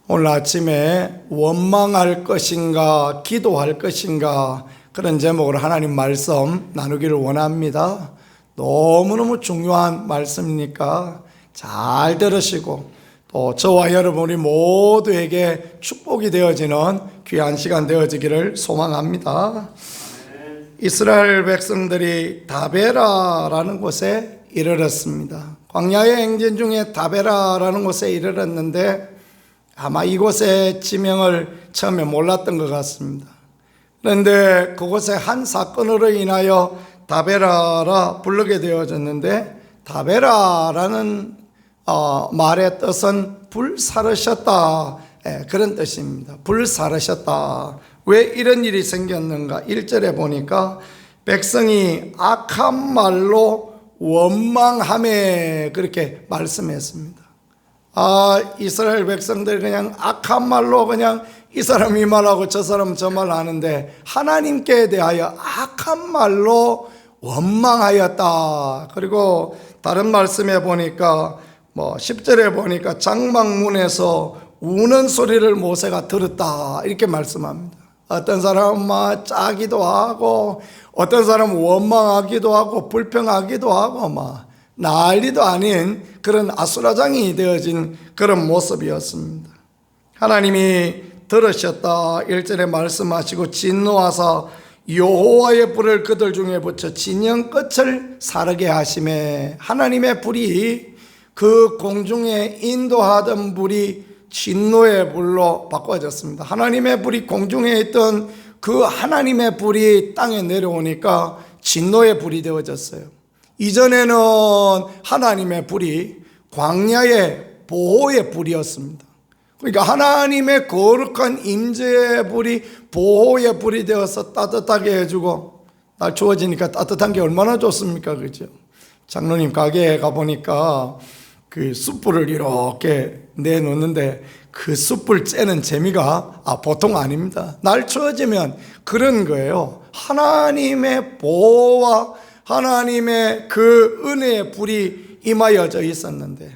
오늘 아침에 원망할 것인가 기도할 것인가 그런 제목으로 하나님 말씀 나누기를 원합니다. 너무너무 중요한 말씀이니까 잘 들으시고 또 저와 여러분이 모두에게 축복이 되어지는 귀한 시간 되어지기를 소망합니다. 이스라엘 백성들이 다베라라는 곳에 이르렀습니다. 광야의 행진 중에 다베라라는 곳에 이르렀는데 아마 이곳의 지명을 처음에 몰랐던 것 같습니다. 그런데 그곳에 한 사건으로 인하여 다베라라 부르게 되어졌는데, 다베라라는 말의 뜻은 불사르셨다, 그런 뜻입니다. 불사르셨다. 왜 이런 일이 생겼는가? 1절에 보니까 백성이 악한 말로 원망하며 그렇게 말씀했습니다. 이스라엘 백성들이 그냥 악한 말로 그냥 이 사람 이 말하고 저 사람 저 말 하는데 하나님께 대하여 악한 말로 원망하였다. 그리고 다른 말씀에 보니까 10절에 보니까 장막문에서 우는 소리를 모세가 들었다, 이렇게 말씀합니다. 어떤 사람은 막 짜기도 하고 어떤 사람은 원망하기도 하고 불평하기도 하고 막 난리도 아닌 그런 아수라장이 되어진 그런 모습이었습니다. 하나님이 들으셨다 1절에 말씀하시고 진노하사 여호와의 불을 그들 중에 붙여 진영 끝을 사르게 하시매, 하나님의 불이 그 공중에 인도하던 불이 진노의 불로 바꿔졌습니다. 하나님의 불이 공중에 있던 그 하나님의 불이 땅에 내려오니까 진노의 불이 되어졌어요. 이전에는 하나님의 불이 광야의 보호의 불이었습니다. 그러니까 하나님의 거룩한 임재의 불이 보호의 불이 되어서 따뜻하게 해주고, 날 추워지니까 따뜻한 게 얼마나 좋습니까? 그죠? 장로님 가게에 가보니까 그 숯불을 이렇게 내놓는데 그 숯불 째는 재미가 보통 아닙니다. 날 추워지면 그런 거예요. 하나님의 보호와 하나님의 그 은혜의 불이 임하여져 있었는데,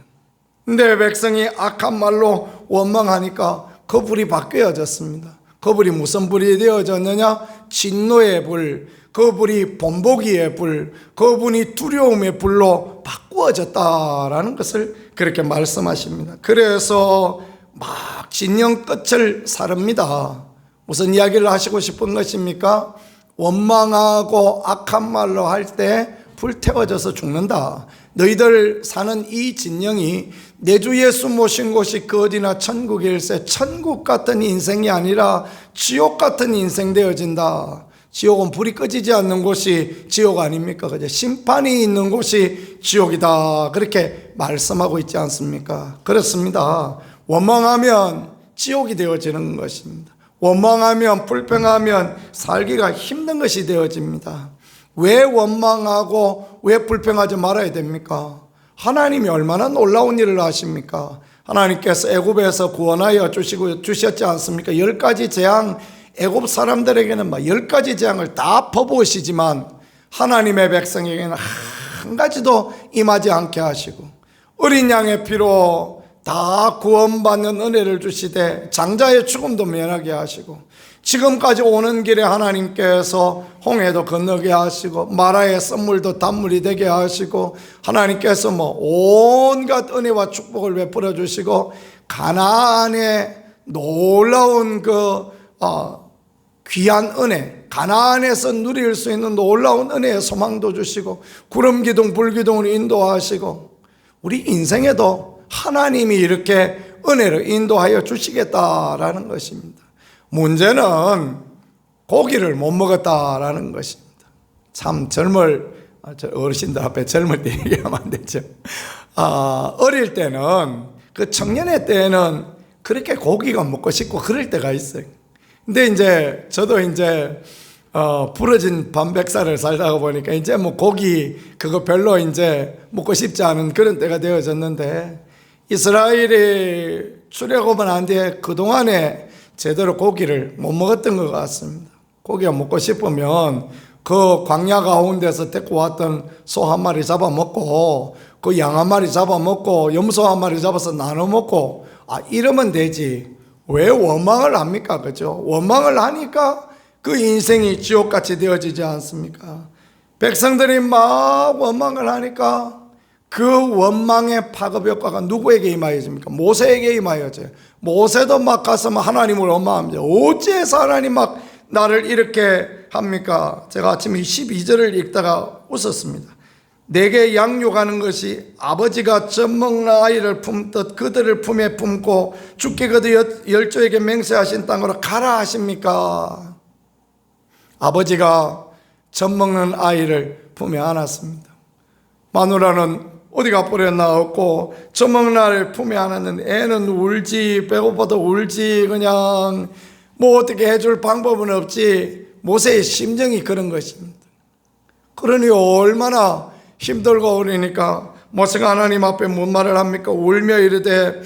근데 백성이 악한 말로 원망하니까 그 불이 바뀌어졌습니다. 그 불이 무슨 불이 되어졌느냐? 진노의 불, 그 불이 본보기의 불, 그 불이 두려움의 불로 바꾸어졌다라는 것을 그렇게 말씀하십니다. 그래서 막 진영 끝을 사릅니다. 무슨 이야기를 하시고 싶은 것입니까? 원망하고 악한 말로 할 때 불태워져서 죽는다. 너희들 사는 이 진영이 내 주 예수 모신 곳이 그 어디나 천국일세, 천국 같은 인생이 아니라 지옥 같은 인생 되어진다. 지옥은 불이 꺼지지 않는 곳이 지옥 아닙니까? 그죠? 심판이 있는 곳이 지옥이다, 그렇게 말씀하고 있지 않습니까? 그렇습니다. 원망하면 지옥이 되어지는 것입니다. 원망하면 불평하면 살기가 힘든 것이 되어집니다. 왜 원망하고 왜 불평하지 말아야 됩니까? 하나님이 얼마나 놀라운 일을 하십니까? 하나님께서 애굽에서 구원하여 주셨지 않습니까? 10가지 재앙, 애굽 사람들에게는 10가지 재앙을 다 퍼부으시지만 하나님의 백성에게는 한 가지도 임하지 않게 하시고, 어린 양의 피로 다 구원받는 은혜를 주시되 장자의 죽음도 면하게 하시고, 지금까지 오는 길에 하나님께서 홍해도 건너게 하시고 마라의 썰물도 단물이 되게 하시고, 하나님께서 온갖 은혜와 축복을 베풀어 주시고, 가나안의 놀라운 귀한 은혜, 가나안에서 누릴 수 있는 놀라운 은혜의 소망도 주시고, 구름 기둥 불 기둥으로 인도하시고, 우리 인생에도 하나님이 이렇게 은혜로 인도하여 주시겠다라는 것입니다. 문제는 고기를 못 먹었다라는 것입니다. 참 어르신들 앞에 젊을 때 얘기하면 안 되죠. 어릴 때는, 그 청년의 때는 그렇게 고기가 먹고 싶고 그럴 때가 있어요. 근데 저도 부러진 밤백살을 살다가 보니까 고기 그거 별로 먹고 싶지 않은 그런 때가 되어졌는데, 이스라엘이 출애굽은 한 뒤에 그동안에 제대로 고기를 못 먹었던 것 같습니다. 고기가 먹고 싶으면 그 광야 가운데서 데리고 왔던 소 한 마리 잡아먹고 그 양 한 마리 잡아먹고 염소 한 마리 잡아서 나눠 먹고 이러면 되지. 왜 원망을 합니까? 그죠? 원망을 하니까 그 인생이 지옥같이 되어지지 않습니까? 백성들이 막 원망을 하니까 그 원망의 파급 효과가 누구에게 임하여집니까? 모세에게 임하여져요. 모세도 막 가서 하나님을 원망합니다. 어찌해서 하나님 막 나를 이렇게 합니까? 제가 아침에 12절을 읽다가 웃었습니다. 내게 양육하는 것이 아버지가 젖먹는 아이를 품듯 그들을 품에 품고 주께 그들 열조에게 맹세하신 땅으로 가라 하십니까? 아버지가 젖먹는 아이를 품에 안았습니다. 마누라는 어디가 버렸나 없고 젖먹는 아이를 품에 안았는데 애는 울지, 배고파도 울지, 그냥 뭐 어떻게 해줄 방법은 없지. 모세의 심정이 그런 것입니다. 그러니 얼마나 힘들고 그러니까 모세가 하나님 앞에 뭔 말을 합니까? 울며 이르되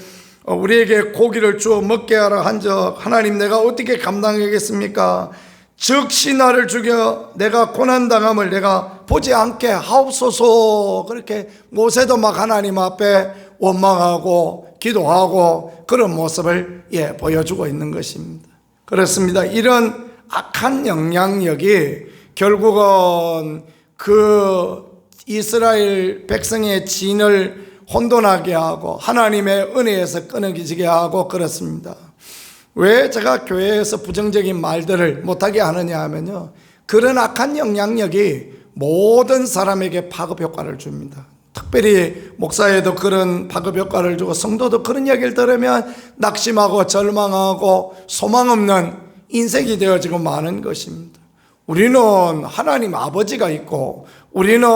우리에게 고기를 주어 먹게 하라 한적 하나님 내가 어떻게 감당하겠습니까? 즉시 나를 죽여 내가 고난당함을 내가 보지 않게 하옵소서. 그렇게 모세도 막 하나님 앞에 원망하고 기도하고 그런 모습을 보여주고 있는 것입니다. 그렇습니다. 이런 악한 영향력이 결국은 그 이스라엘 백성의 진을 혼돈하게 하고 하나님의 은혜에서 끊어지게 하고 그렇습니다. 왜 제가 교회에서 부정적인 말들을 못하게 하느냐 하면요, 그런 악한 영향력이 모든 사람에게 파급 효과를 줍니다. 특별히 목사에도 그런 파급 효과를 주고 성도도 그런 이야기를 들으면 낙심하고 절망하고 소망 없는 인생이 되어지고 마는 것입니다. 우리는 하나님 아버지가 있고 우리는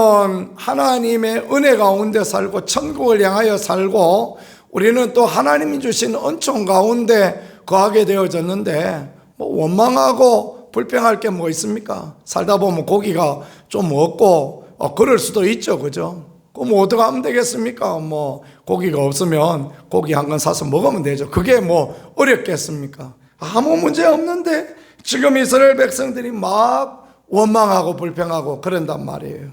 하나님의 은혜 가운데 살고 천국을 향하여 살고 우리는 또 하나님이 주신 은총 가운데 거하게 되어졌는데 뭐 원망하고 불평할 게 뭐 있습니까? 살다 보면 고기가 좀 없고 그럴 수도 있죠, 그죠? 그럼 뭐 어떻게 하면 되겠습니까? 뭐 고기가 없으면 고기 한 건 사서 먹으면 되죠. 그게 뭐 어렵겠습니까? 아무 문제 없는데 지금 이스라엘 백성들이 막 원망하고 불평하고 그런단 말이에요.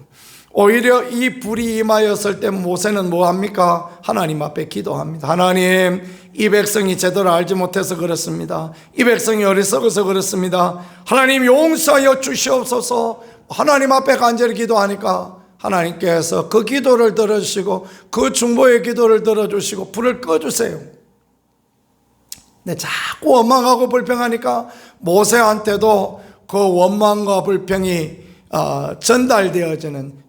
오히려 이 불이 임하였을 때 모세는 뭐 합니까? 하나님 앞에 기도합니다. 하나님, 이 백성이 제대로 알지 못해서 그렇습니다. 이 백성이 어리석어서 그렇습니다. 하나님 용서하여 주시옵소서. 하나님 앞에 간절히 기도하니까 하나님께서 그 기도를 들어주시고 그 중보의 기도를 들어주시고 불을 꺼주세요. 네, 자꾸 원망하고 불평하니까 모세한테도 그 원망과 불평이 전달되어지는,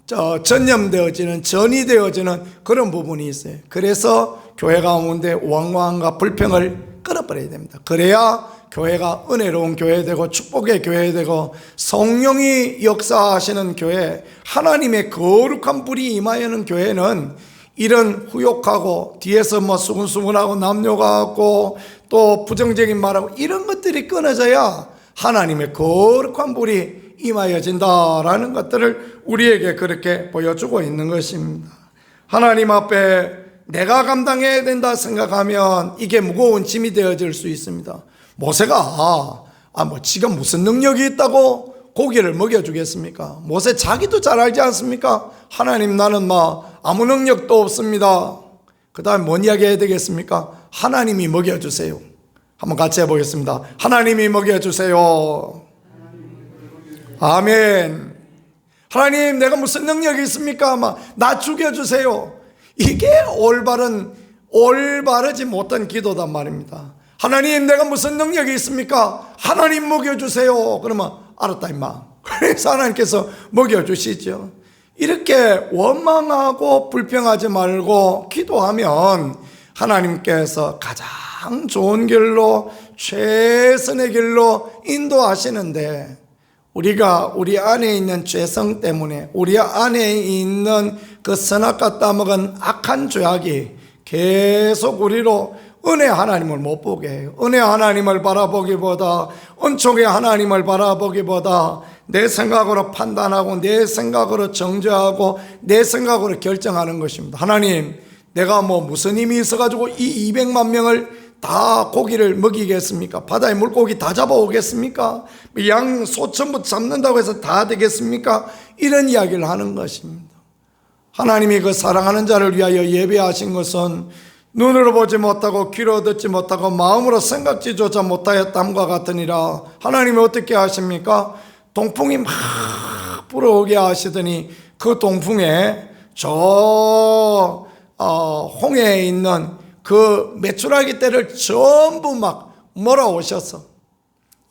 전염되어지는, 전이되어지는 그런 부분이 있어요. 그래서 교회 가운데 원망과 불평을 끊어버려야 됩니다. 그래야 교회가 은혜로운 교회 되고 축복의 교회 되고 성령이 역사하시는 교회, 하나님의 거룩한 불이 임하여는 교회는 이런 후욕하고 뒤에서 뭐 수근수근하고 남녀가고 또 부정적인 말하고 이런 것들이 끊어져야 하나님의 거룩한 불이 임하여진다라는 것들을 우리에게 그렇게 보여주고 있는 것입니다. 하나님 앞에 내가 감당해야 된다 생각하면 이게 무거운 짐이 되어질 수 있습니다. 모세가 뭐 지가 무슨 능력이 있다고 고기를 먹여주겠습니까? 모세 자기도 잘 알지 않습니까? 하나님, 나는 아무 능력도 없습니다. 그 다음에 뭔 이야기 해야 되겠습니까? 하나님이 먹여주세요. 한번 같이 해보겠습니다. 하나님이 먹여주세요. 아멘. 하나님, 내가 무슨 능력이 있습니까? 나 죽여주세요. 이게 올바르지 못한 기도단 말입니다. 하나님, 내가 무슨 능력이 있습니까? 하나님 먹여주세요. 그러면 알았다 임마. 그래서 하나님께서 먹여주시죠. 이렇게 원망하고 불평하지 말고 기도하면 하나님께서 가장 좋은 길로, 최선의 길로 인도하시는데, 우리가 우리 안에 있는 죄성 때문에 우리 안에 있는 그 선악과 따먹은 악한 죄악이 계속 우리로 은혜 하나님을 못 보게 해요. 은혜 하나님을 바라보기보다, 은총의 하나님을 바라보기보다 내 생각으로 판단하고 내 생각으로 정죄하고 내 생각으로 결정하는 것입니다. 하나님, 내가 무슨 힘이 있어가지고 이 200만 명을 다 고기를 먹이겠습니까? 바다에 물고기 다 잡아오겠습니까? 양 소천부 잡는다고 해서 다 되겠습니까? 이런 이야기를 하는 것입니다. 하나님이 그 사랑하는 자를 위하여 예배하신 것은 눈으로 보지 못하고 귀로 듣지 못하고 마음으로 생각지조차 못하였담과 같으니라. 하나님이 어떻게 하십니까? 동풍이 막 불어오게 하시더니 그 동풍에 저 홍해에 있는 그 메추라기 떼를 전부 막 몰아오셔서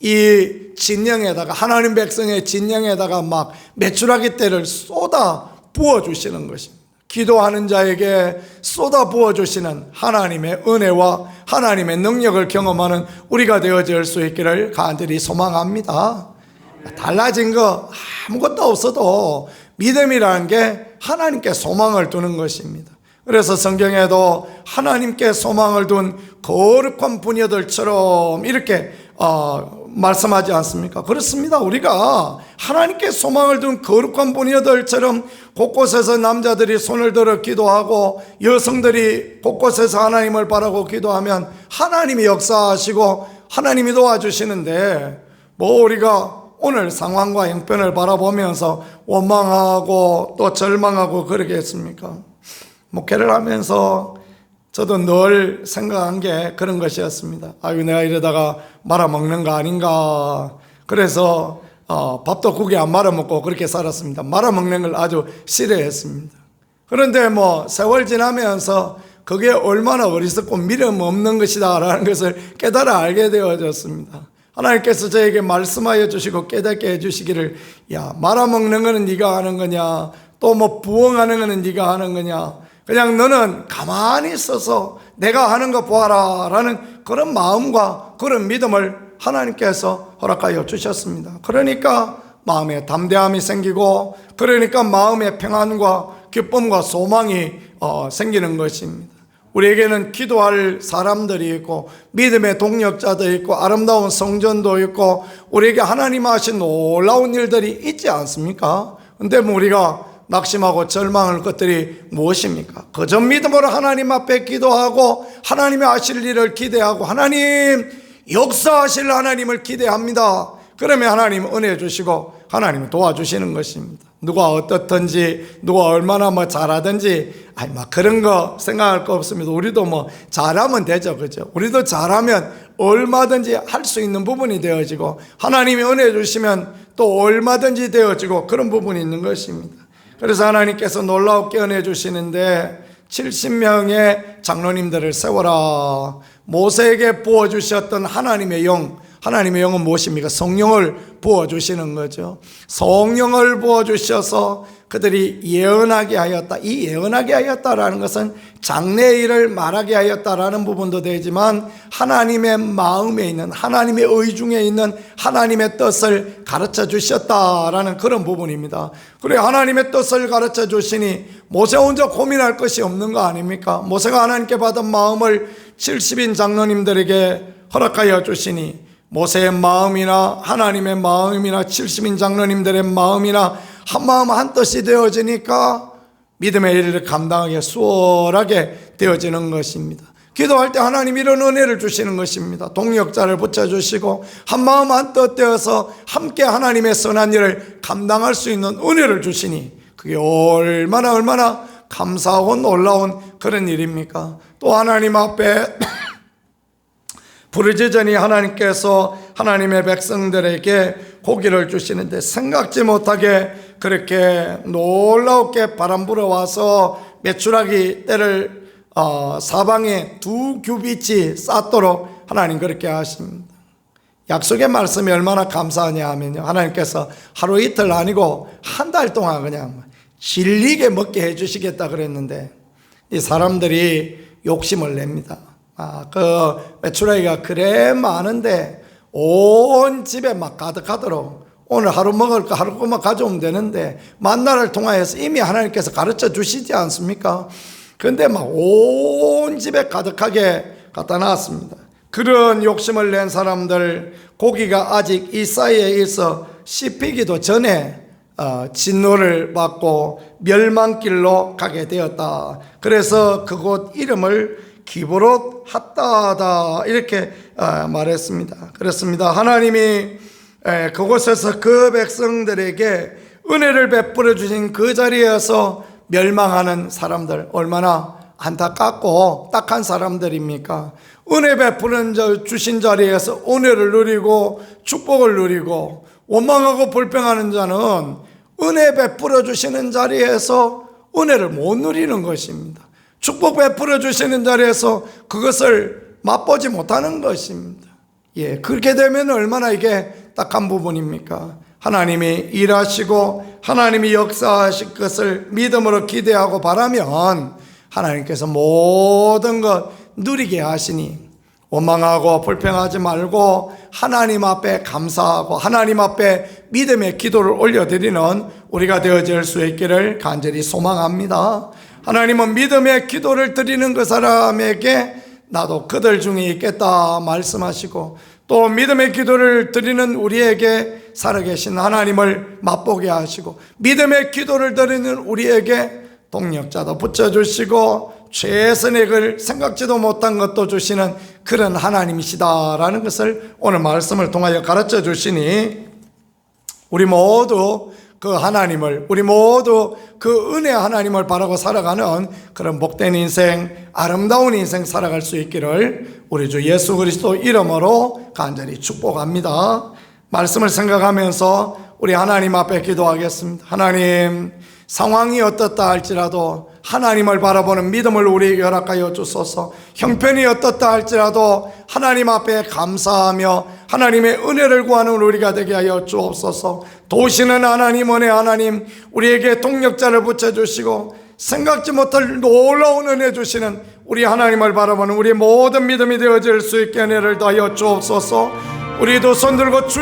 이 진영에다가, 하나님 백성의 진영에다가 막 메추라기 떼를 쏟아 부어주시는 것입니다. 기도하는 자에게 쏟아 부어주시는 하나님의 은혜와 하나님의 능력을 경험하는 우리가 되어질 수 있기를 간절히 소망합니다. 달라진 거 아무것도 없어도 믿음이라는 게 하나님께 소망을 두는 것입니다. 그래서 성경에도 하나님께 소망을 둔 거룩한 부녀들처럼 이렇게 말씀하지 않습니까? 그렇습니다. 우리가 하나님께 소망을 둔 거룩한 부녀들처럼 곳곳에서 남자들이 손을 들어 기도하고 여성들이 곳곳에서 하나님을 바라고 기도하면 하나님이 역사하시고 하나님이 도와주시는데, 뭐 우리가 오늘 상황과 형편을 바라보면서 원망하고 또 절망하고 그러겠습니까? 목회를 하면서 저도 늘 생각한 게 그런 것이었습니다. 아유, 내가 이러다가 말아먹는 거 아닌가. 그래서 밥도 국에 안 말아먹고 그렇게 살았습니다. 말아먹는 걸 아주 싫어했습니다. 그런데 뭐 세월 지나면서 그게 얼마나 어리석고 미련 없는 것이다 라는 것을 깨달아 알게 되어졌습니다. 하나님께서 저에게 말씀하여 주시고 깨닫게 해주시기를, 야, 말아먹는 거는 네가 하는 거냐, 또 뭐 부엉하는 거는 네가 하는 거냐, 그냥 너는 가만히 있어서 내가 하는 거 보아라 라는 그런 마음과 그런 믿음을 하나님께서 허락하여 주셨습니다. 그러니까 마음에 담대함이 생기고, 그러니까 마음의 평안과 기쁨과 소망이 생기는 것입니다. 우리에게는 기도할 사람들이 있고 믿음의 동력자도 있고 아름다운 성전도 있고 우리에게 하나님 하신 놀라운 일들이 있지 않습니까? 근데 뭐 우리가 낙심하고 절망할 것들이 무엇입니까? 그저 믿음으로 하나님 앞에 기도하고 하나님의 하실 일을 기대하고 하나님 역사하실 하나님을 기대합니다. 그러면 하나님 은혜 주시고 하나님 도와주시는 것입니다. 누가 어떻든지 누가 얼마나 뭐 잘하든지 막 그런 거 생각할 거 없습니다. 우리도 뭐 잘하면 되죠, 그죠? 우리도 잘하면 얼마든지 할 수 있는 부분이 되어지고 하나님이 은혜 주시면 또 얼마든지 되어지고 그런 부분이 있는 것입니다. 그래서 하나님께서 놀랍게 은혜 주시는데 70명의 장로님들을 세워라. 모세에게 부어주셨던 하나님의 영, 하나님의 영은 무엇입니까? 성령을 부어주시는 거죠. 성령을 부어주셔서 그들이 예언하게 하였다. 이 예언하게 하였다라는 것은 장래일을 말하게 하였다라는 부분도 되지만 하나님의 마음에 있는, 하나님의 의중에 있는 하나님의 뜻을 가르쳐 주셨다라는 그런 부분입니다. 그래, 하나님의 뜻을 가르쳐 주시니 모세 혼자 고민할 것이 없는 거 아닙니까? 모세가 하나님께 받은 마음을 70인 장로님들에게 허락하여 주시니 모세의 마음이나 하나님의 마음이나 70인 장로님들의 마음이나 한마음 한뜻이 되어지니까 믿음의 일을 감당하기 수월하게 되어지는 것입니다. 기도할 때 하나님 이런 은혜를 주시는 것입니다. 동력자를 붙여주시고 한마음 한뜻 되어서 함께 하나님의 선한 일을 감당할 수 있는 은혜를 주시니 그게 얼마나 감사하고 놀라운 그런 일입니까? 또 하나님 앞에 부르짖으니 하나님께서 하나님의 백성들에게 고기를 주시는데 생각지 못하게 그렇게 놀랍게 바람 불어와서 메추라기 떼를 사방에 2규빗이 쌓도록 하나님 그렇게 하십니다. 약속의 말씀이 얼마나 감사하냐 하면요, 하나님께서 하루 이틀 아니고 한 달 동안 그냥 질리게 먹게 해주시겠다 그랬는데 이 사람들이 욕심을 냅니다. 그 메추라기가 그래 많은데 온 집에 막 가득하도록 오늘 하루 먹을 거 하루 꼬마 가져오면 되는데 만나를 통하여서 이미 하나님께서 가르쳐 주시지 않습니까? 그런데 막 온 집에 가득하게 갖다 놨습니다. 그런 욕심을 낸 사람들, 고기가 아직 이 사이에 있어 씹히기도 전에 진노를 받고 멸망길로 가게 되었다. 그래서 그곳 이름을 기브롯 핫다다 이렇게 말했습니다. 그렇습니다. 하나님이 그곳에서 그 백성들에게 은혜를 베풀어 주신 그 자리에서 멸망하는 사람들 얼마나 안타깝고 딱한 사람들입니까? 은혜 베푸는 주신 자리에서 은혜를 누리고 축복을 누리고, 원망하고 불평하는 자는 은혜 베풀어 주시는 자리에서 은혜를 못 누리는 것입니다. 축복 베풀어 주시는 자리에서 그것을 맛보지 못하는 것입니다. 그렇게 되면 얼마나 이게 딱한 부분입니까? 하나님이 일하시고 하나님이 역사하실 것을 믿음으로 기대하고 바라면 하나님께서 모든 것 누리게 하시니, 원망하고 불평하지 말고 하나님 앞에 감사하고 하나님 앞에 믿음의 기도를 올려드리는 우리가 되어질 수 있기를 간절히 소망합니다. 하나님은 믿음의 기도를 드리는 그 사람에게 나도 그들 중에 있겠다 말씀하시고, 또 믿음의 기도를 드리는 우리에게 살아계신 하나님을 맛보게 하시고, 믿음의 기도를 드리는 우리에게 동력자도 붙여주시고 최선의 걸 생각지도 못한 것도 주시는 그런 하나님이시다라는 것을 오늘 말씀을 통하여 가르쳐 주시니, 우리 모두 그 하나님을, 우리 모두 그 은혜 하나님을 바라고 살아가는 그런 복된 인생, 아름다운 인생 살아갈 수 있기를 우리 주 예수 그리스도 이름으로 간절히 축복합니다. 말씀을 생각하면서 우리 하나님 앞에 기도하겠습니다. 하나님, 상황이 어떻다 할지라도 하나님을 바라보는 믿음을 우리에게 허락하여 주소서. 형편이 어떻다 할지라도 하나님 앞에 감사하며 하나님의 은혜를 구하는 우리가 되게 하여 주옵소서. 도우시는 하나님, 은혜 하나님, 우리에게 동력자를 붙여주시고 생각지 못할 놀라운 은혜 주시는 우리 하나님을 바라보는 우리 모든 믿음이 되어질 수 있게 은혜를 더하여 주옵소서. 우리도 손들고 주